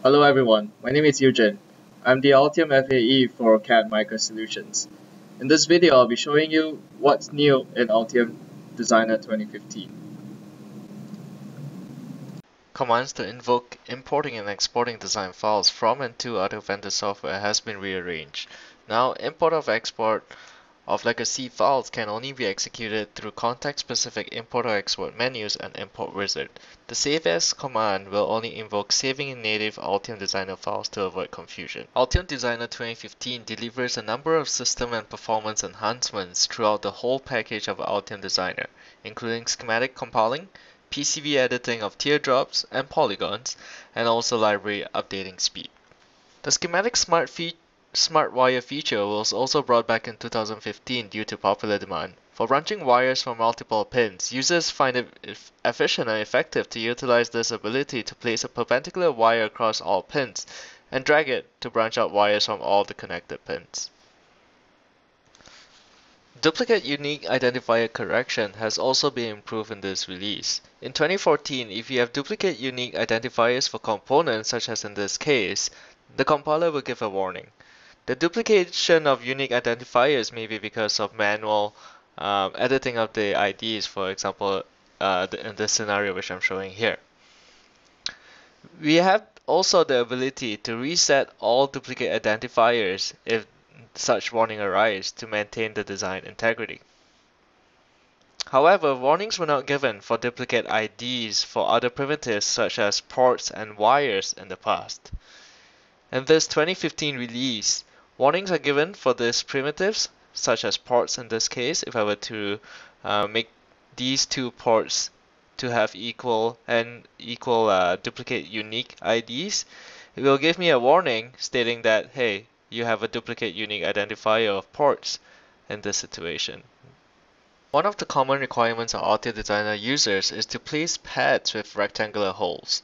Hello everyone, my name is Eugene. I'm the Altium FAE for CAD Microsolutions. In this video, I'll be showing you what's new in Altium Designer 2015. Commands to invoke importing and exporting design files from and to other vendor software has been rearranged. Now, import or export of legacy files can only be executed through context-specific import or export menus and import wizard. The save as command will only invoke saving in native Altium Designer files to avoid confusion. Altium Designer 2015 delivers a number of system and performance enhancements throughout the whole package of Altium Designer, including schematic compiling, PCB editing of teardrops and polygons, and also library updating speed. The schematic smart wire feature was also brought back in 2015 due to popular demand. For branching wires from multiple pins, users find it efficient and effective to utilize this ability to place a perpendicular wire across all pins and drag it to branch out wires from all the connected pins. Duplicate unique identifier correction has also been improved in this release. In 2014, if you have duplicate unique identifiers for components, such as in this case, the compiler will give a warning. The duplication of unique identifiers may be because of manual editing of the IDs, for example, in this scenario which I'm showing here. We have also the ability to reset all duplicate identifiers if such warning arises to maintain the design integrity. However, warnings were not given for duplicate IDs for other primitives such as ports and wires in the past. In this 2015 release, warnings are given for these primitives such as ports in this case. If I were to make these two ports to have equal duplicate unique IDs, it will give me a warning stating that, hey, you have a duplicate unique identifier of ports in this situation. One of the common requirements of Altium Designer users is to place pads with rectangular holes.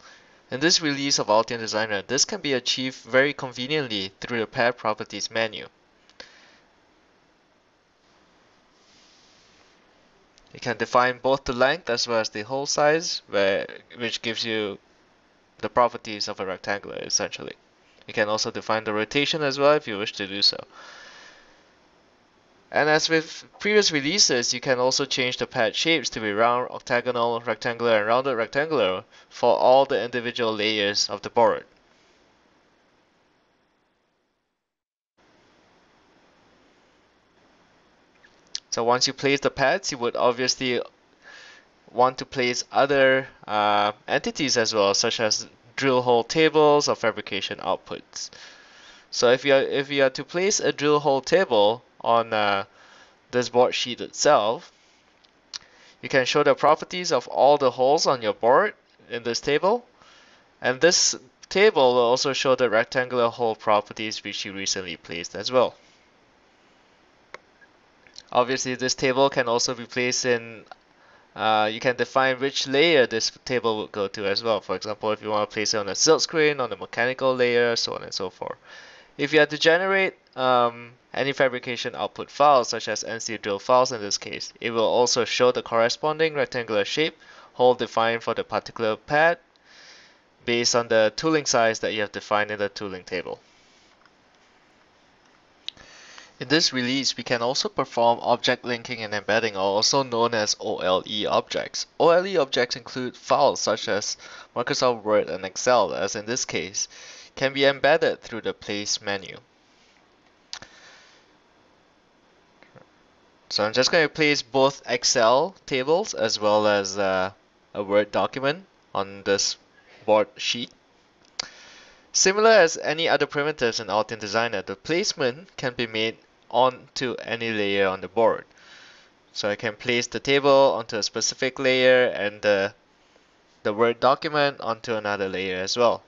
In this release of Altium Designer, this can be achieved very conveniently through the pad properties menu. You can define both the length as well as the hole size, which gives you the properties of a rectangular essentially. You can also define the rotation as well if you wish to do so. And as with previous releases, you can also change the pad shapes to be round, octagonal, rectangular, and rounded rectangular for all the individual layers of the board. So once you place the pads, you would obviously want to place other entities as well, such as drill hole tables or fabrication outputs. So if you are to place a drill hole table on this board sheet itself, you can show the properties of all the holes on your board in this table, and this table will also show the rectangular hole properties which you recently placed as well. Obviously, this table can also be placed in you can define which layer this table would go to as well. For example, if you want to place it on a silk screen, on the mechanical layer, so on and so forth. If you had to generate any fabrication output files, such as NC drill files in this case, it will also show the corresponding rectangular shape hole defined for the particular pad based on the tooling size that you have defined in the tooling table. In this release, we can also perform object linking and embedding, also known as OLE objects. OLE objects include files such as Microsoft Word and Excel, as in this case, can be embedded through the Place menu. So I'm just going to place both Excel tables as well as a Word document on this board sheet. Similar as any other primitives in Altium Designer, the placement can be made onto any layer on the board. So I can place the table onto a specific layer and the Word document onto another layer as well.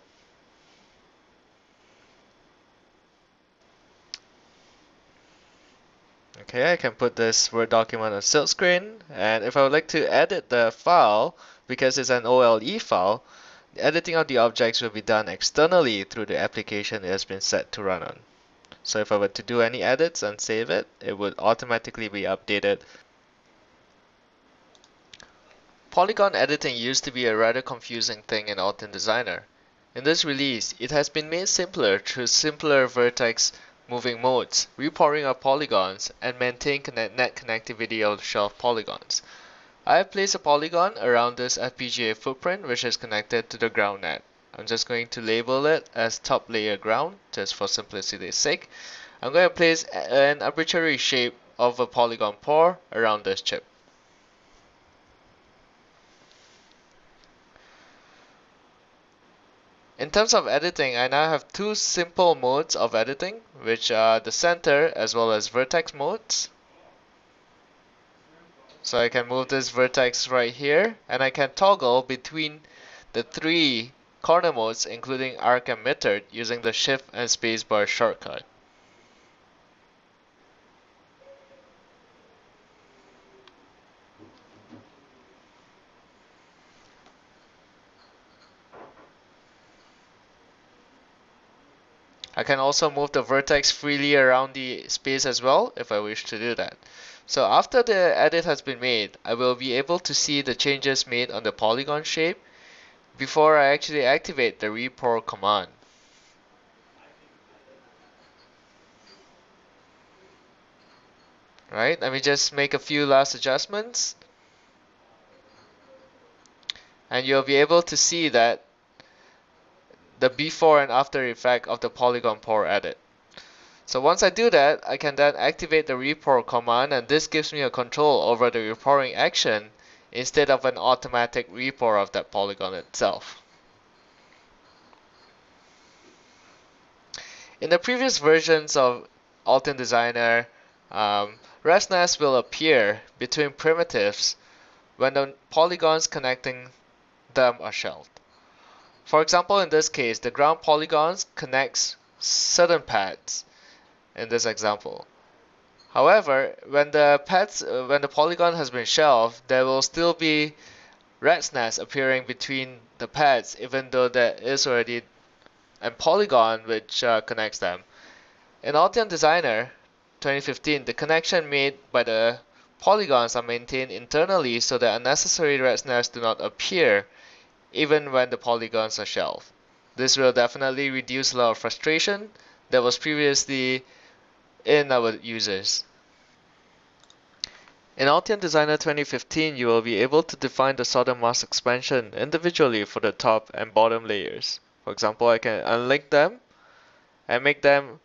Okay, I can put this Word document on silk screen, and if I would like to edit the file, because it's an OLE file, the editing of the objects will be done externally through the application it has been set to run on. So if I were to do any edits and save it, it would automatically be updated. Polygon editing used to be a rather confusing thing in Altium Designer. In this release, it has been made simpler through simpler vertex moving modes, repouring of polygons, and maintain net connectivity of shelf polygons. I have placed a polygon around this FPGA footprint which is connected to the ground net. I'm just going to label it as top layer ground just for simplicity's sake. I'm going to place an arbitrary shape of a polygon pore around this chip. In terms of editing, I now have two simple modes of editing, which are the center as well as vertex modes. So I can move this vertex right here, and I can toggle between the three corner modes including arc and mithrid using the shift and spacebar shortcut. I can also move the vertex freely around the space as well if I wish to do that. So after the edit has been made, I will be able to see the changes made on the polygon shape before I actually activate the repour command. Right, let me just make a few last adjustments, and you'll be able to see that the before and after effect of the polygon pour edit. So once I do that, I can then activate the repour command, and this gives me a control over the repouring action instead of an automatic repour of that polygon itself. In the previous versions of Altium Designer, ResNest will appear between primitives when the polygons connecting them are shelved. For example, in this case, the ground polygons connects certain pads in this example. However, when the polygon has been shelved, there will still be ResNest appearing between the pads, even though there is already a polygon which connects them. In Altium Designer 2015, the connection made by the polygons are maintained internally so that unnecessary ResNest do not appear even when the polygons are shelved. This will definitely reduce a lot of frustration that was previously in our users. In Altium Designer 2015, you will be able to define the solder mask expansion individually for the top and bottom layers. For example, I can unlink them and make them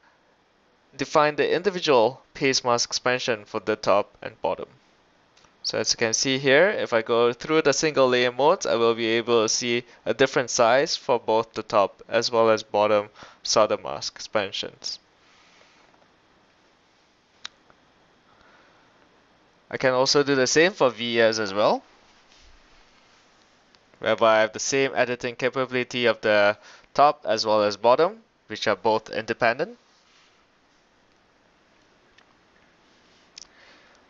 define the individual paste mask expansion for the top and bottom. So as you can see here, if I go through the single layer modes, I will be able to see a different size for both the top as well as bottom solder mask expansions. I can also do the same for VS as well, whereby I have the same editing capability of the top as well as bottom, which are both independent.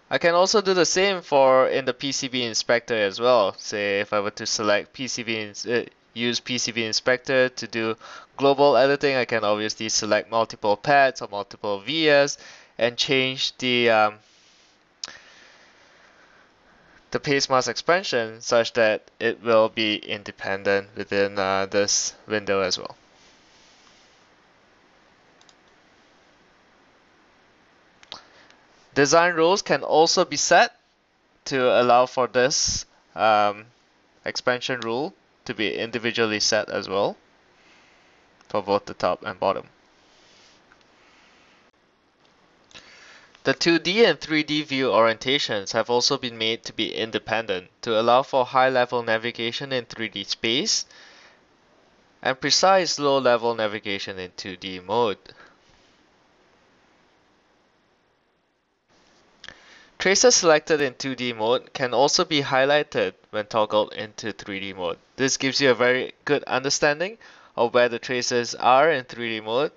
I can also do the same for in the PCB inspector as well. Say if I were to select use PCB inspector to do global editing, I can obviously select multiple pads or multiple VS and change the paste mask expansion such that it will be independent within this window as well. Design rules can also be set to allow for this expansion rule to be individually set as well for both the top and bottom. The 2D and 3D view orientations have also been made to be independent to allow for high-level navigation in 3D space and precise low-level navigation in 2D mode. Traces selected in 2D mode can also be highlighted when toggled into 3D mode. This gives you a very good understanding of where the traces are in 3D mode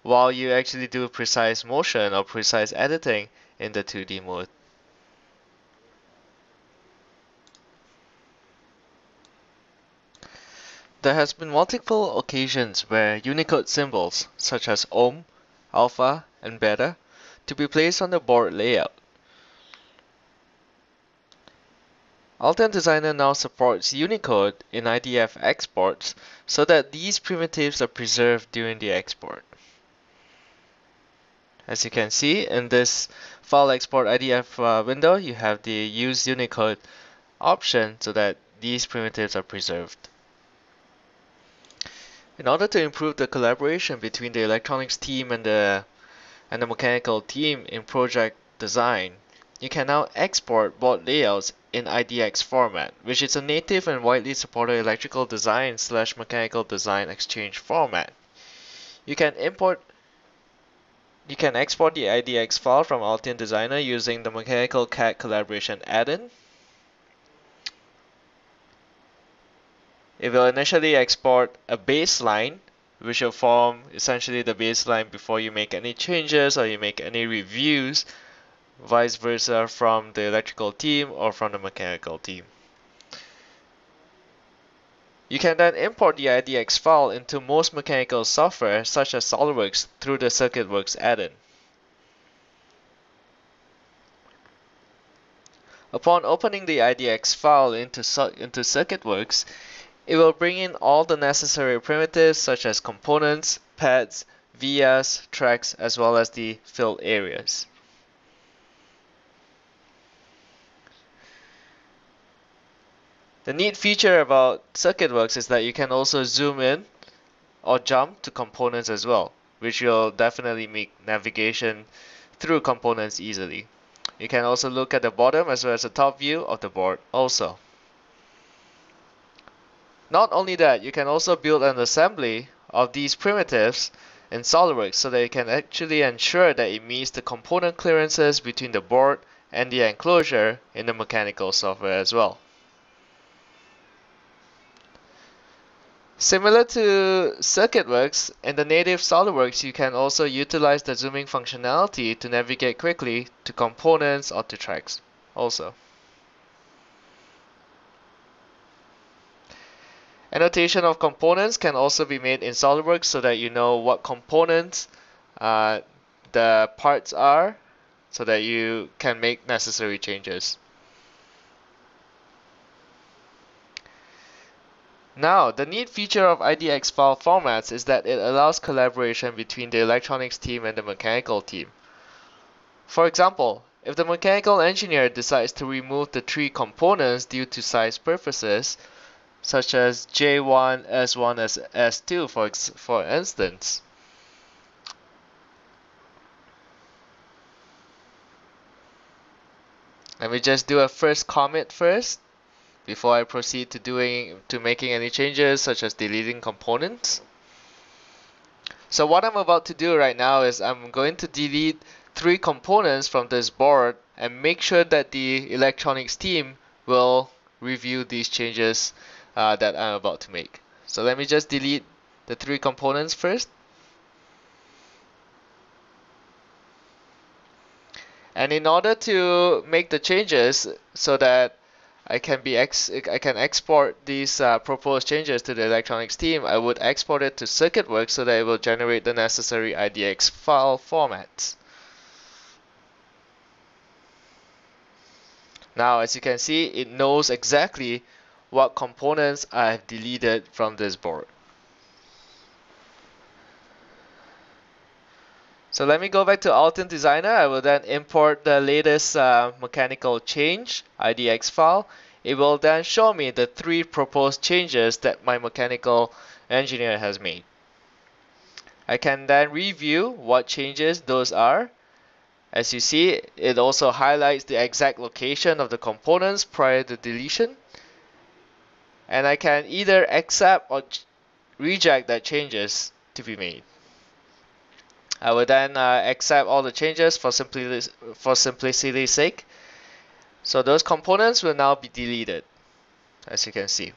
while you actually do precise motion or precise editing in the 2D mode. There has been multiple occasions where Unicode symbols such as ohm, alpha, and beta to be placed on the board layout. Altium Designer now supports Unicode in IDF exports so that these primitives are preserved during the export. As you can see in this file export IDF window, you have the use Unicode option so that these primitives are preserved. In order to improve the collaboration between the electronics team and the mechanical team in project design, you can now export board layouts in IDX format, which is a native and widely supported electrical design/mechanical design exchange format. You can export the IDX file from Altium Designer using the Mechanical CAD Collaboration add-in. It will initially export a baseline, which will form essentially the baseline before you make any changes or you make any reviews, vice versa from the electrical team or from the mechanical team. You can then import the IDX file into most mechanical software such as SOLIDWORKS through the CircuitWorks add-in. Upon opening the IDX file into CircuitWorks, it will bring in all the necessary primitives such as components, pads, vias, tracks, as well as the fill areas. The neat feature about CircuitWorks is that you can also zoom in or jump to components as well, which will definitely make navigation through components easily. You can also look at the bottom as well as the top view of the board also. Not only that, you can also build an assembly of these primitives in SOLIDWORKS so that you can actually ensure that it meets the component clearances between the board and the enclosure in the mechanical software as well. Similar to CircuitWorks, in the native SOLIDWORKS you can also utilize the zooming functionality to navigate quickly to components or to tracks also. Annotation of components can also be made in SOLIDWORKS so that you know what components the parts are, so that you can make necessary changes. Now, the neat feature of IDX file formats is that it allows collaboration between the electronics team and the mechanical team. For example, if the mechanical engineer decides to remove the 3 components due to size purposes, such as J1, S1, S2 for instance. Let me just do a first commit first before I proceed to making any changes such as deleting components. So what I'm about to do right now is I'm going to delete 3 components from this board and make sure that the electronics team will review these changes that I'm about to make. So let me just delete the 3 components first. And in order to make the changes so that I can export these proposed changes to the electronics team, I would export it to CircuitWorks so that it will generate the necessary IDX file formats. Now, as you can see, it knows exactly what components I have deleted from this board. So let me go back to Altium Designer. I will then import the latest mechanical change IDX file. It will then show me the 3 proposed changes that my mechanical engineer has made. I can then review what changes those are. As you see, it also highlights the exact location of the components prior to deletion. And I can either accept or reject that changes to be made. I will then accept all the changes for simplicity's sake. So those components will now be deleted, as you can see.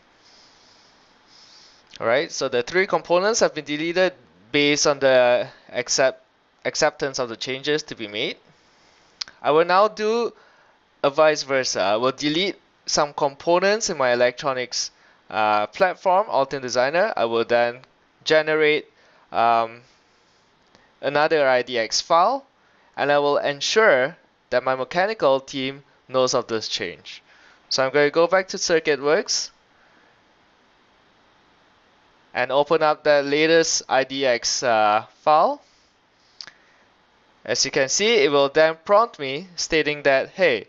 Alright, so the 3 components have been deleted based on the acceptance of the changes to be made. I will now do a vice versa. I will delete some components in my electronics platform, Altium Designer. I will then generate another IDX file, and I will ensure that my mechanical team knows of this change. So I'm going to go back to CircuitWorks and open up the latest IDX file. As you can see, it will then prompt me stating that, hey,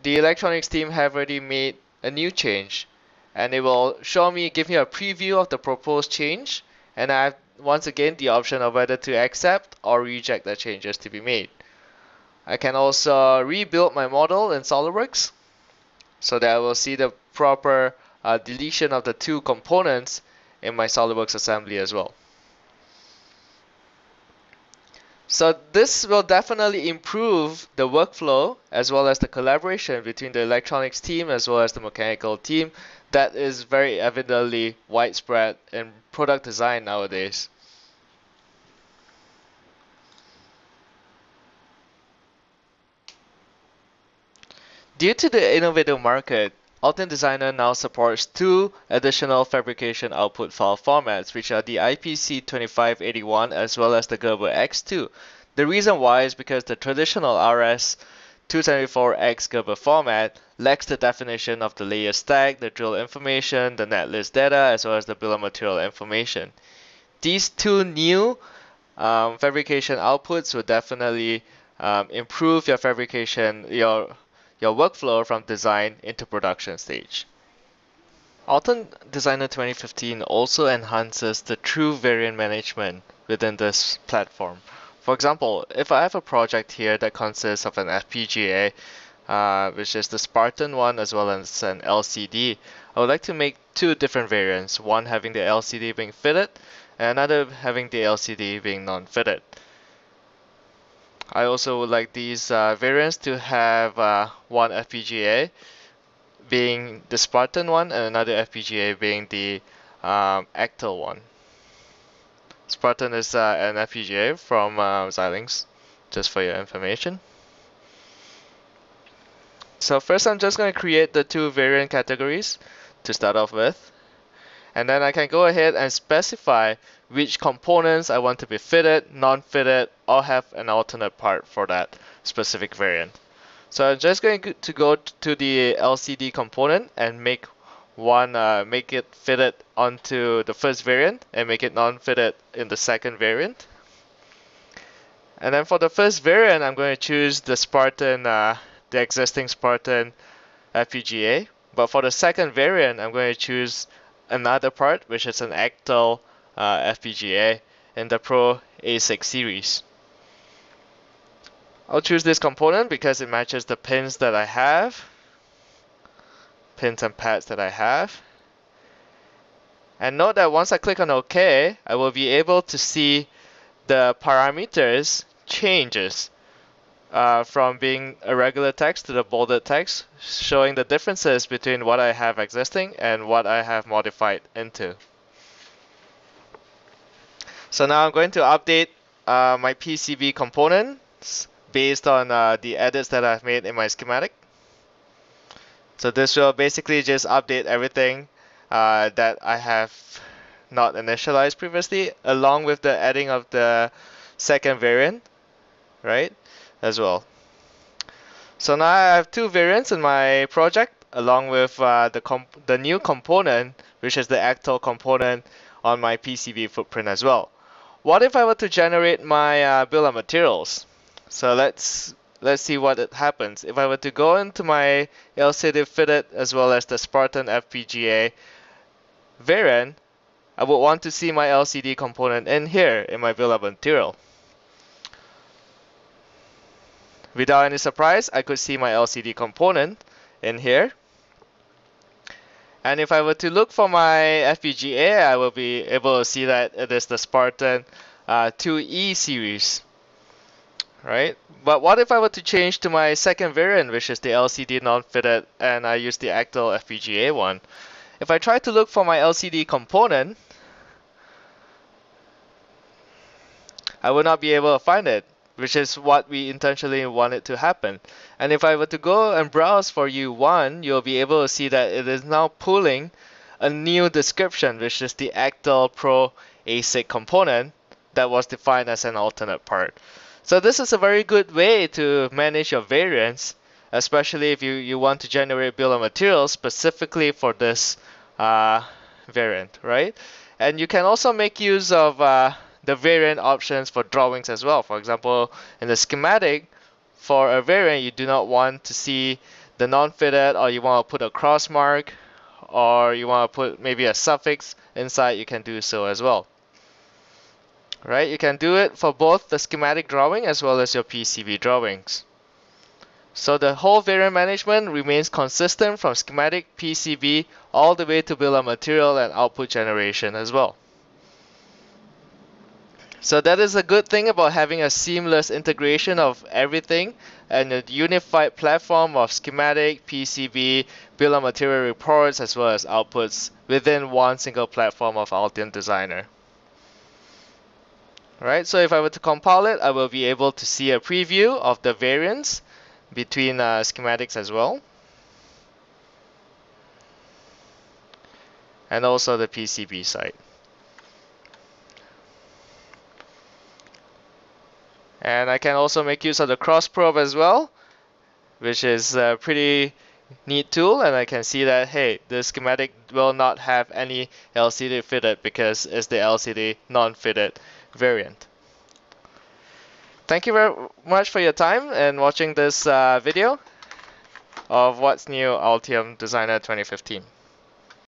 the electronics team have already made a new change, and it will show me, give me a preview of the proposed change, and I have once again the option of whether to accept or reject the changes to be made. I can also rebuild my model in SOLIDWORKS so that I will see the proper deletion of the two components in my SOLIDWORKS assembly as well. So this will definitely improve the workflow as well as the collaboration between the electronics team as well as the mechanical team that is very evidently widespread in product design nowadays. Due to the innovative market, Altium Designer now supports two additional fabrication output file formats, which are the IPC2581 as well as the Gerber X2. The reason why is because the traditional RS274X Gerber format lacks the definition of the layer stack, the drill information, the netlist data, as well as the bill of material information. These two new fabrication outputs will definitely improve your fabrication, your workflow from design into production stage. Altium Designer 2015 also enhances the true variant management within this platform. For example, if I have a project here that consists of an FPGA, which is the Spartan one as well as an LCD, I would like to make two different variants, one having the LCD being fitted and another having the LCD being non-fitted. I also would like these variants to have one FPGA being the Spartan one and another FPGA being the Actel one. Spartan is an FPGA from Xilinx, just for your information. So first I'm just going to create the two variant categories to start off with. And then I can go ahead and specify which components I want to be fitted, non-fitted, or have an alternate part for that specific variant. So I'm just going to go to the LCD component and make it fitted onto the first variant and make it non-fitted in the second variant. And then for the first variant, I'm going to choose the Spartan, the existing Spartan FPGA. But for the second variant, I'm going to choose another part, which is an Actel FPGA in the Pro A6 series. I'll choose this component because it matches the pins that I have, pins and pads that I have. And note that once I click on OK, I will be able to see the parameters changes from being a regular text to the bolded text, showing the differences between what I have existing and what I have modified into. So now I'm going to update my PCB components based on the edits that I've made in my schematic. So this will basically just update everything that I have not initialized previously, along with the adding of the second variant, right, as well. So now I have two variants in my project, along with the new component, which is the Actel component on my PCB footprint as well. What if I were to generate my bill of materials? So let's see what happens. If I were to go into my LCD fitted as well as the Spartan FPGA variant, I would want to see my LCD component in here in my bill of material. Without any surprise, I could see my LCD component in here. And if I were to look for my FPGA, I will be able to see that it is the Spartan 2E series, right? But what if I were to change to my second variant, which is the LCD non-fitted, and I use the Actel FPGA one? If I try to look for my LCD component, I will not be able to find it, which is what we intentionally wanted to happen. And if I were to go and browse for U1, you'll be able to see that it is now pulling a new description, which is the Actel Pro ASIC component that was defined as an alternate part. So this is a very good way to manage your variants especially if you want to generate bill of materials specifically for this variant, right? And you can also make use of the variant options for drawings as well. For example, in the schematic, for a variant, you do not want to see the non-fitted, or you want to put a cross mark, or you want to put maybe a suffix inside, you can do so as well. Right? You can do it for both the schematic drawing as well as your PCB drawings. So the whole variant management remains consistent from schematic, PCB, all the way to bill of material and output generation as well. So that is a good thing about having a seamless integration of everything and a unified platform of schematic, PCB, bill of material reports as well as outputs within one single platform of Altium Designer. Right, so if I were to compile it, I will be able to see a preview of the variance between schematics as well, and also the PCB side. And I can also make use of the cross probe as well, which is a pretty neat tool, and I can see that, hey, the schematic will not have any LCD fitted because it's the LCD non-fitted variant. Thank you very much for your time and watching this video of what's new Altium Designer 2015.